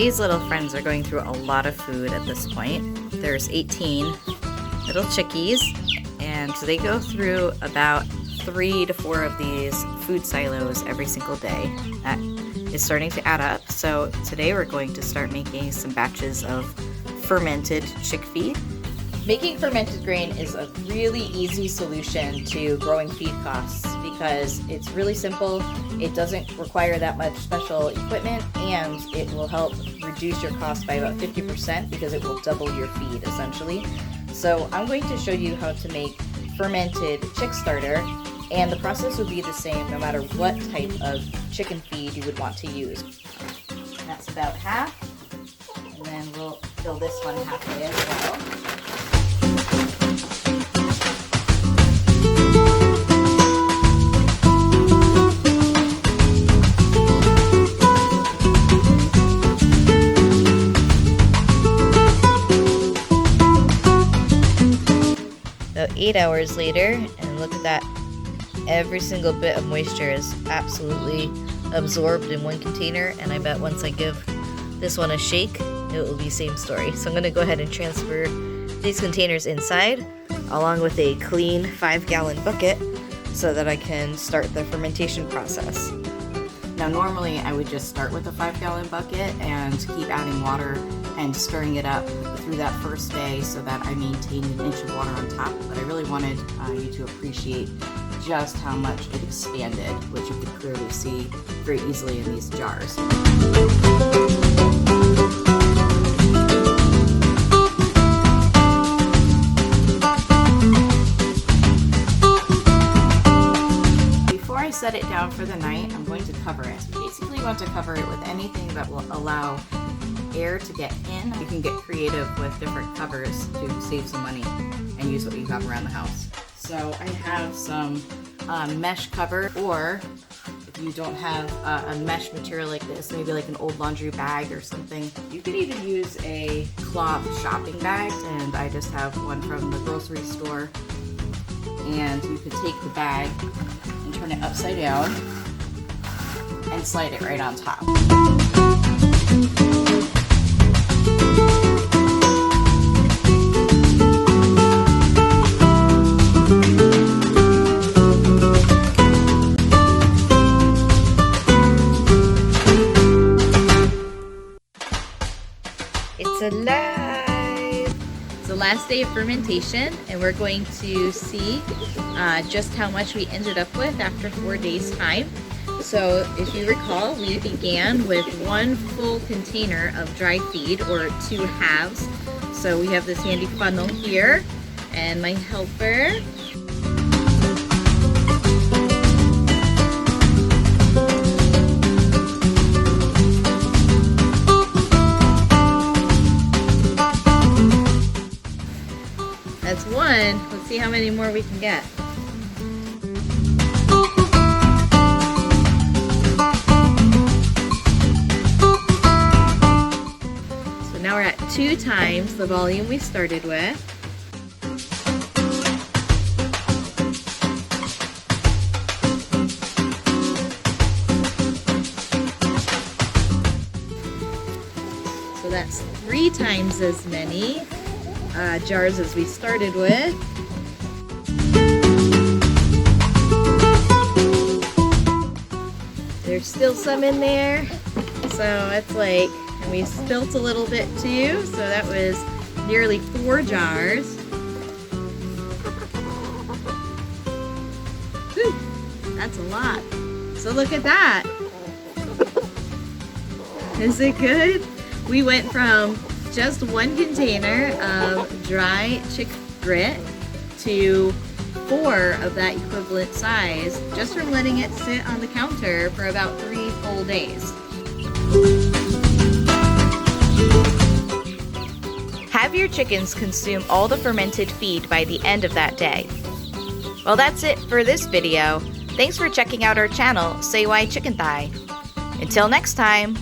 These little friends are going through a lot of food at this point. There's 18 little chickies, and they go through about 3 to 4 of these food silos every single day. That is starting to add up. So today we're going to start making some batches of fermented chick feed. Making fermented grain is a really easy solution to growing feed costs because it's really simple, it doesn't require that much special equipment, and it will help reduce your cost by about 50% because it will double your feed essentially. So I'm going to show you how to make fermented chick starter, and the process would be the same no matter what type of chicken feed you would want to use. That's about half, and then we'll fill this one halfway as well. About 8 hours later, and look at that. Every single bit of moisture is absolutely absorbed in one container, and I bet once I give this one a shake, it will be same story. So I'm going to go ahead and transfer these containers inside, along with a clean 5-gallon bucket, so that I can start the fermentation process. Now normally I would just start with a 5-gallon bucket and keep adding water and stirring it up through that first day so that I maintain an inch of water on top, but I really wanted you to appreciate just how much it expanded, which you could clearly see very easily in these jars. Before I set it down for the night, I'm going to cover it. So basically you want to cover it with anything that will allow air to get in. You can get creative with different covers to save some money and use what you have around the house. So I have some mesh cover, or if you don't have a mesh material like this, maybe like an old laundry bag or something, you could even use a cloth shopping bag, and I just have one from the grocery store. And you could take the bag and turn it upside down and slide it right on top. It's alive! It's the last day of fermentation, and we're going to see just how much we ended up with after 4 days' time. So if you recall, we began with 1 full container of dry feed, or 2 halves. So we have this handy funnel here, and my helper. That's 1. Let's see how many more we can get. So now we're at 2 times the volume we started with. So that's 3 times as many jars as we started with. There's still some in there, so it's like, and we spilt a little bit too, so that was nearly 4 jars. Whew, that's a lot. So look at that. Is it good? We went from just 1 container of dry chick grit to 4 of that equivalent size just from letting it sit on the counter for about 3 full days. Have your chickens consume all the fermented feed by the end of that day. Well, that's it for this video. Thanks for checking out our channel, Say Why Chicken Thigh. Until next time.